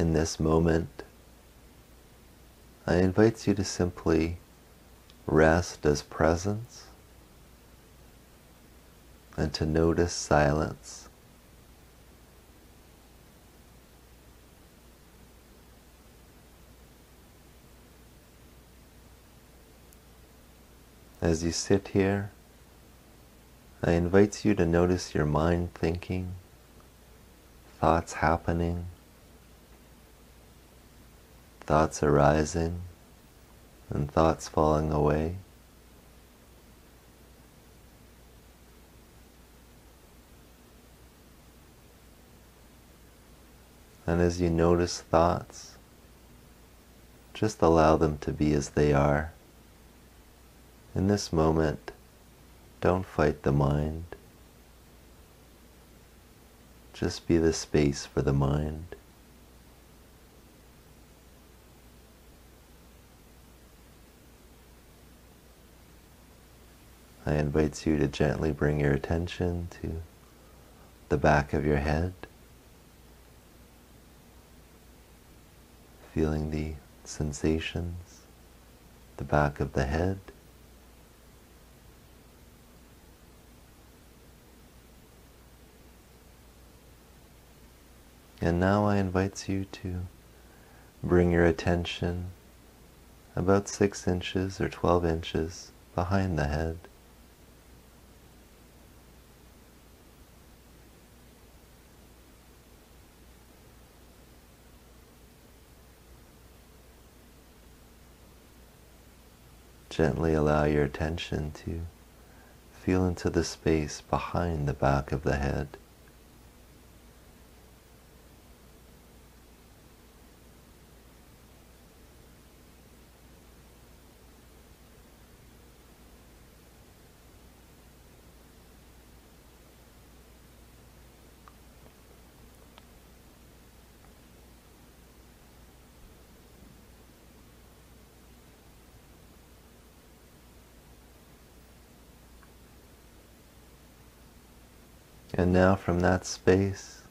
in this moment, I invite you to simply rest as presence and to notice silence. As you sit here, I invite you to notice your mind thinking, thoughts happening, thoughts arising, and thoughts falling away. And as you notice thoughts, just allow them to be as they are. In this moment, don't fight the mind. Just be the space for the mind. I invite you to gently bring your attention to the back of your head, feeling the sensations, the back of the head. And now I invite you to bring your attention about 6 inches or 12 inches behind the head. Gently allow your attention to feel into the space behind the back of the head. And now from that space,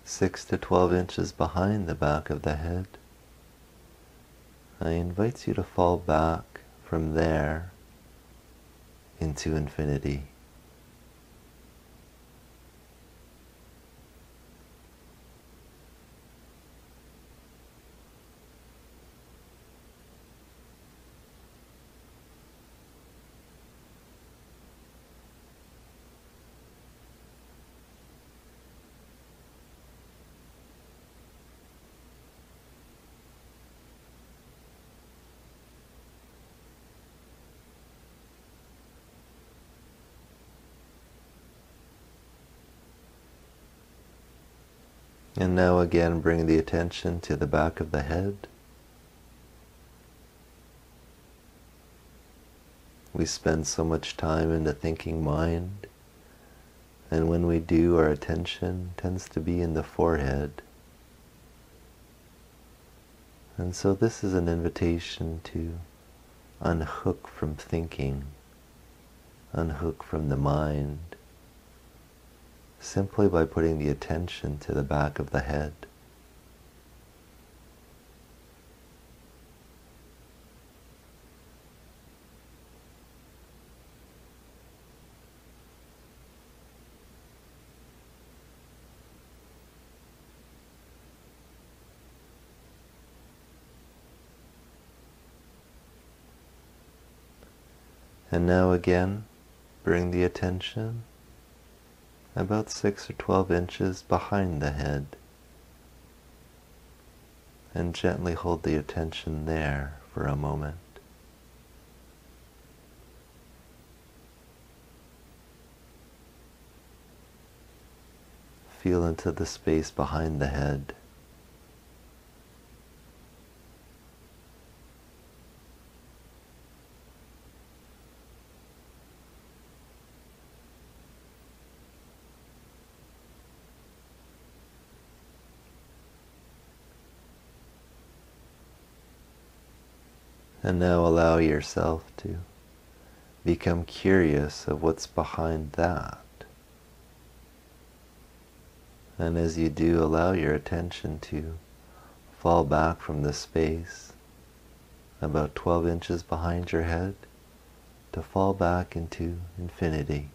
6 to 12 inches behind the back of the head, I invite you to fall back from there into infinity. And now again bring the attention to the back of the head. We spend so much time in the thinking mind, and when we do, our attention tends to be in the forehead. And so this is an invitation to unhook from thinking, unhook from the mind, simply by putting the attention to the back of the head. And now again, bring the attention about 6 or 12 inches behind the head, and gently hold the attention there for a moment. Feel into the space behind the head. And now allow yourself to become curious of what's behind that. And as you do, allow your attention to fall back from the space about 12 inches behind your head, to fall back into infinity.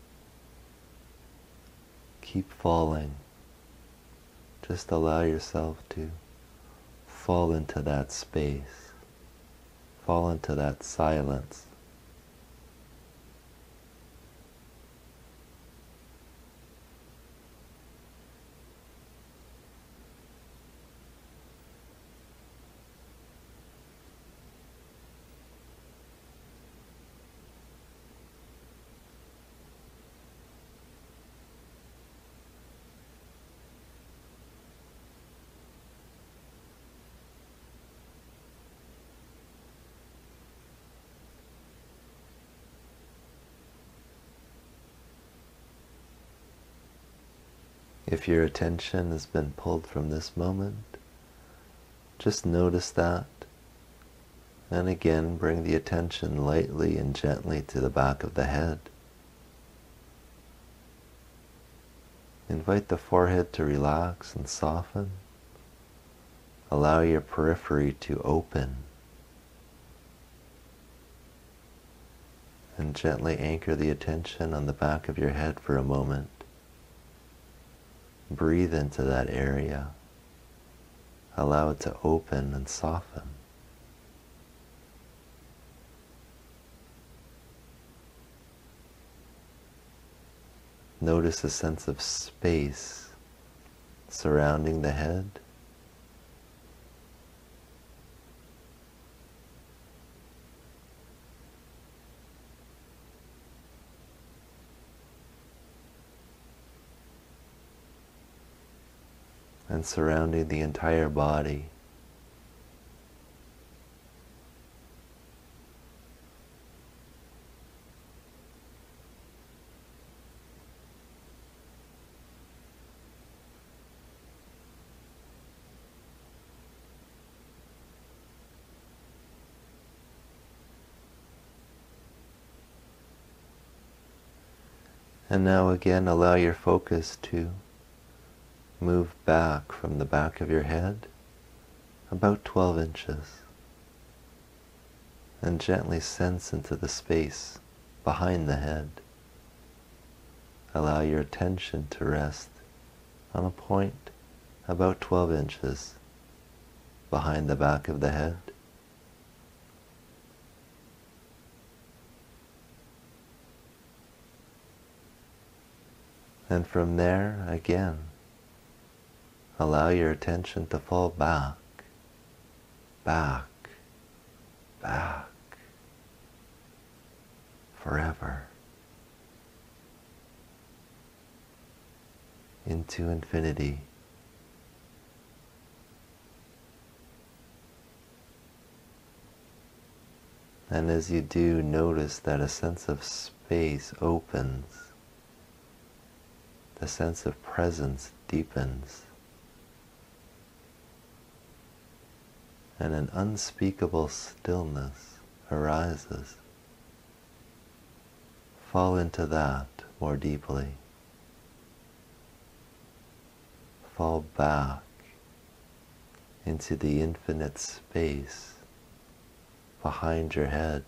Keep falling. Just allow yourself to fall into that space, fall into that silence. If your attention has been pulled from this moment, just notice that, and again bring the attention lightly and gently to the back of the head. Invite the forehead to relax and soften. Allow your periphery to open, and gently anchor the attention on the back of your head for a moment. Breathe into that area. Allow it to open and soften. Notice a sense of space surrounding the head. And surrounding the entire body. And now again, allow your focus to move back from the back of your head about 12 inches and gently sense into the space behind the head. Allow your attention to rest on a point about 12 inches behind the back of the head. And from there, again, allow your attention to fall back, back, back, forever, into infinity. And as you do, notice that a sense of space opens, the sense of presence deepens, and an unspeakable stillness arises. Fall into that more deeply. Fall back into the infinite space behind your head.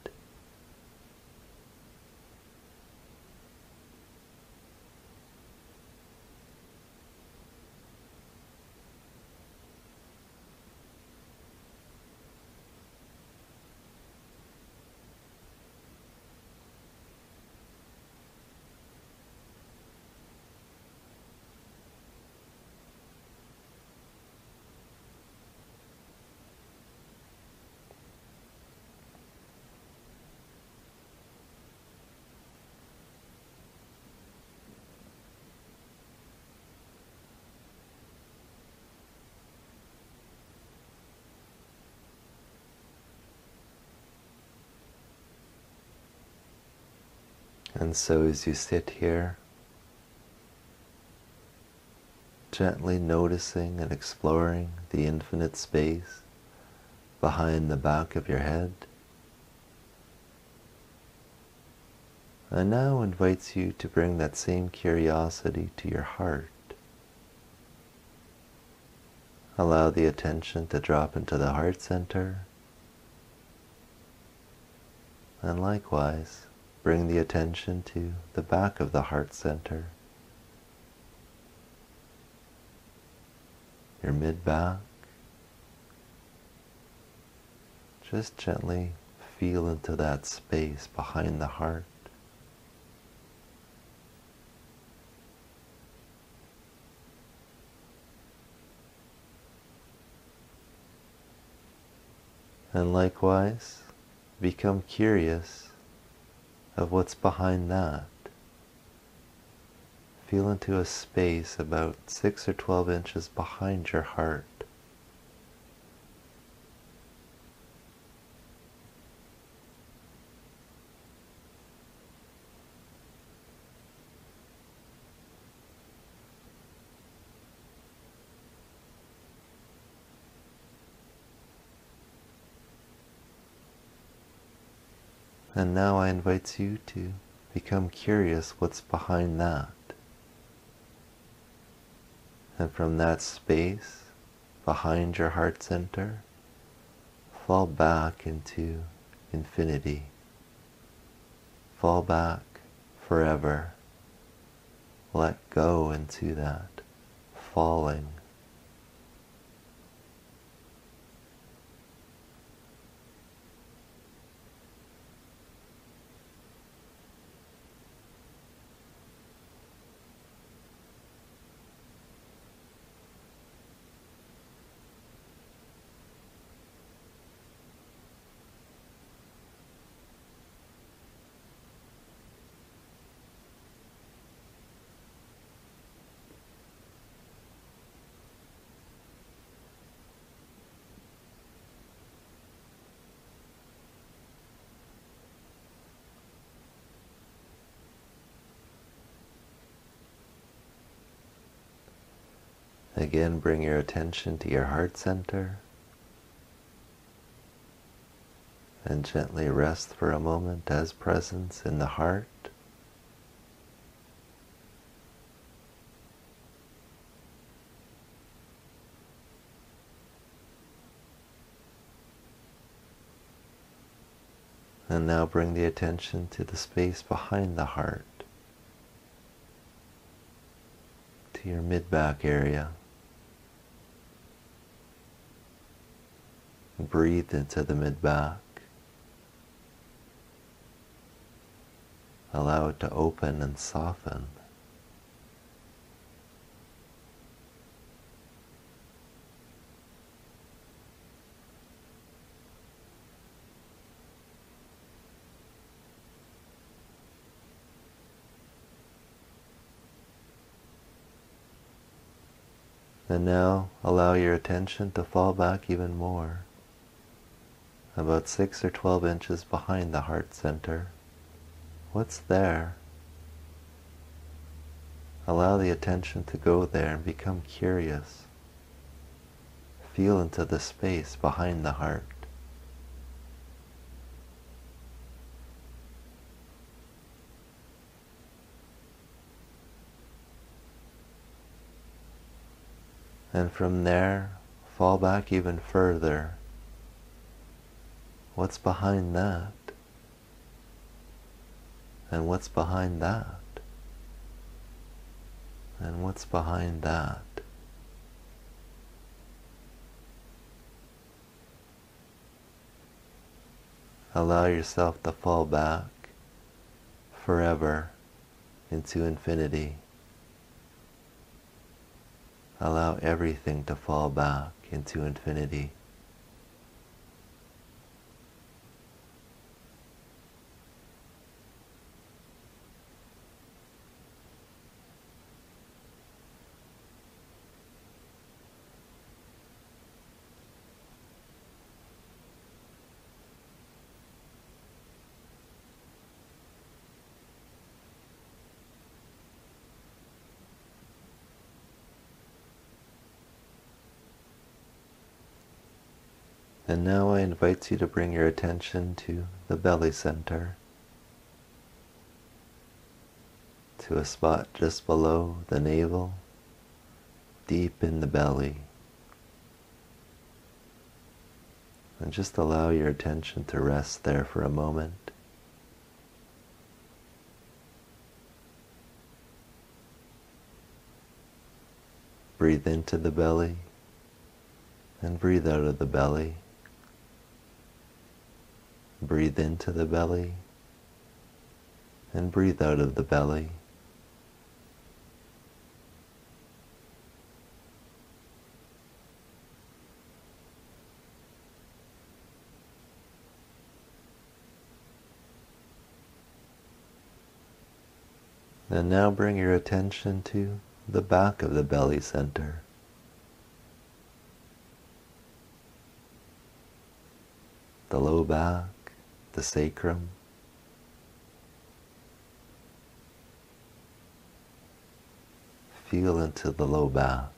And so as you sit here, gently noticing and exploring the infinite space behind the back of your head, I now invites you to bring that same curiosity to your heart. Allow the attention to drop into the heart center. And likewise, bring the attention to the back of the heart center, your mid-back. Just gently feel into that space behind the heart. And likewise, become curious of what's behind that. Feel into a space about 6 or 12 inches behind your heart. And now I invite you to become curious what's behind that. And from that space behind your heart center, fall back into infinity. Fall back forever. Let go into that falling. Again, bring your attention to your heart center and gently rest for a moment as presence in the heart. And now bring the attention to the space behind the heart, to your mid-back area. Breathe into the mid-back. Allow it to open and soften. And now allow your attention to fall back even more, about 6 or 12 inches behind the heart center. What's there? Allow the attention to go there and become curious. Feel into the space behind the heart. And from there, fall back even further. What's behind that? And what's behind that? And what's behind that? Allow yourself to fall back forever into infinity. Allow everything to fall back into infinity. And now I invite you to bring your attention to the belly center, to a spot just below the navel, deep in the belly. And just allow your attention to rest there for a moment. Breathe into the belly and breathe out of the belly. Breathe into the belly and breathe out of the belly. And now bring your attention to the back of the belly center. The low back, the sacrum. Feel into the low back.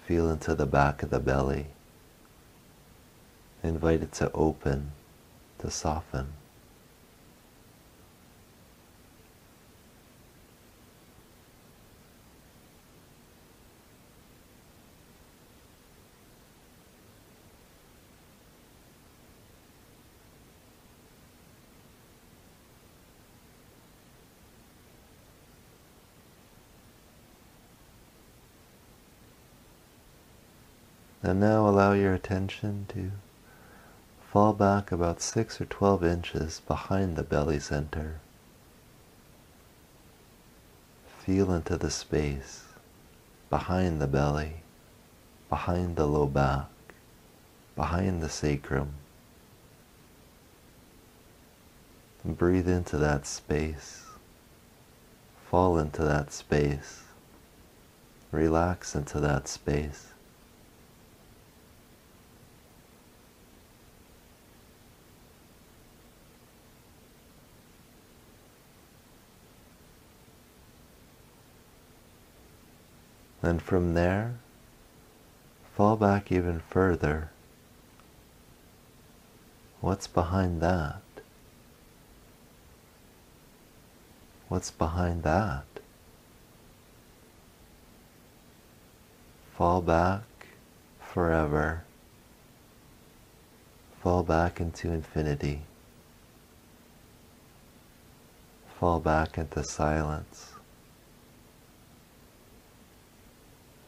Feel into the back of the belly. Invite it to open, to soften. And now allow your attention to fall back about 6 or 12 inches behind the belly center. Feel into the space behind the belly, behind the low back, behind the sacrum. And breathe into that space. Fall into that space. Relax into that space. And from there, fall back even further. What's behind that? What's behind that? Fall back forever. Fall back into infinity. Fall back into silence.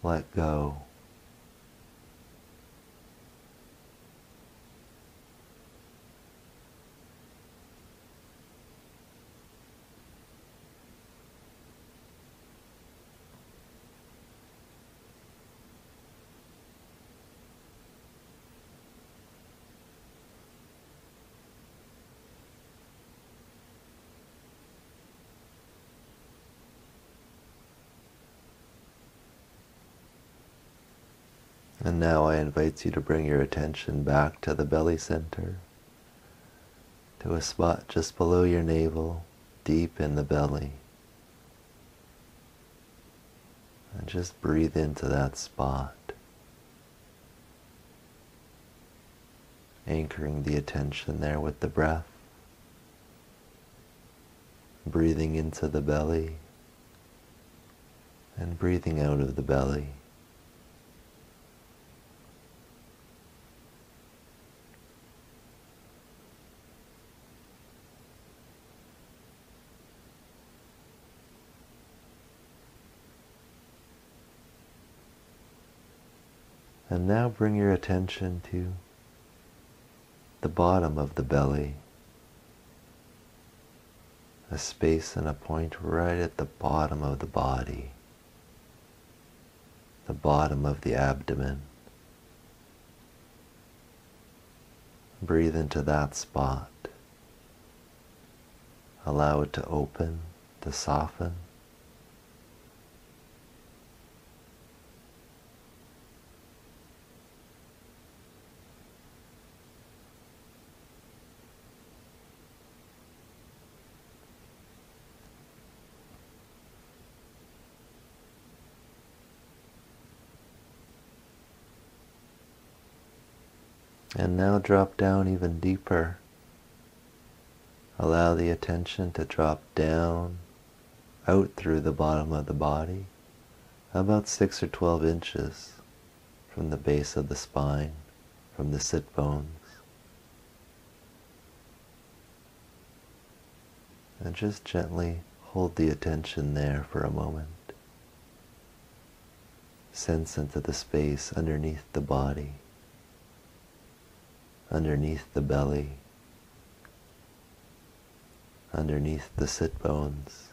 Let go. And now I invite you to bring your attention back to the belly center, to a spot just below your navel, deep in the belly. And just breathe into that spot, anchoring the attention there with the breath, breathing into the belly and breathing out of the belly. And now bring your attention to the bottom of the belly, a space and a point right at the bottom of the body, the bottom of the abdomen. Breathe into that spot. Allow it to open, to soften. And now drop down even deeper. Allow the attention to drop down, out through the bottom of the body, about 6 or 12 inches from the base of the spine. from the sit bones. And just gently hold the attention there for a moment. Sense into the space underneath the body, underneath the belly, underneath the sit bones.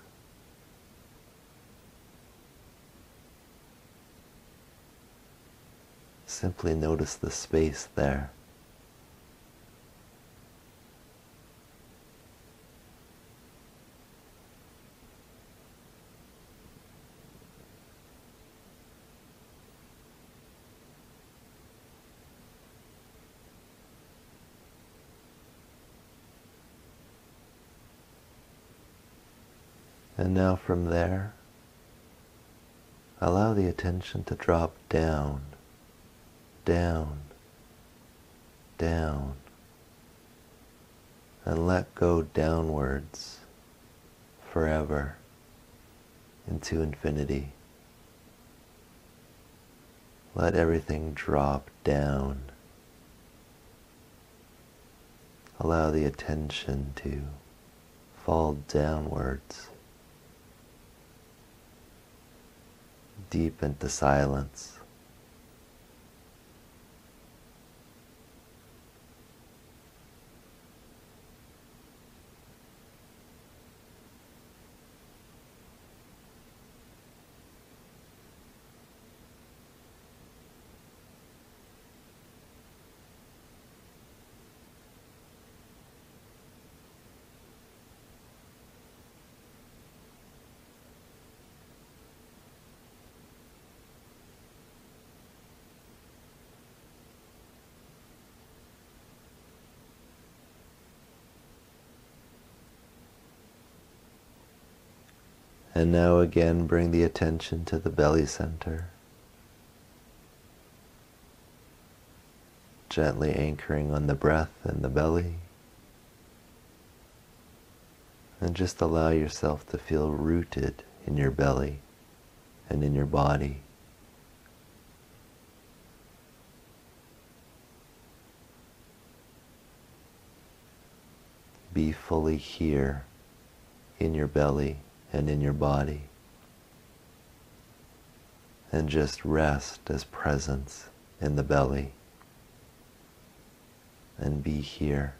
Simply notice the space there. And now from there, allow the attention to drop down, down, down, and let go downwards forever into infinity. Let everything drop down. Allow the attention to fall downwards, deep into silence. And now again bring the attention to the belly center, gently anchoring on the breath in the belly, and just allow yourself to feel rooted in your belly and in your body. Be fully here in your belly and in your body, and just rest as presence in the belly, and be here.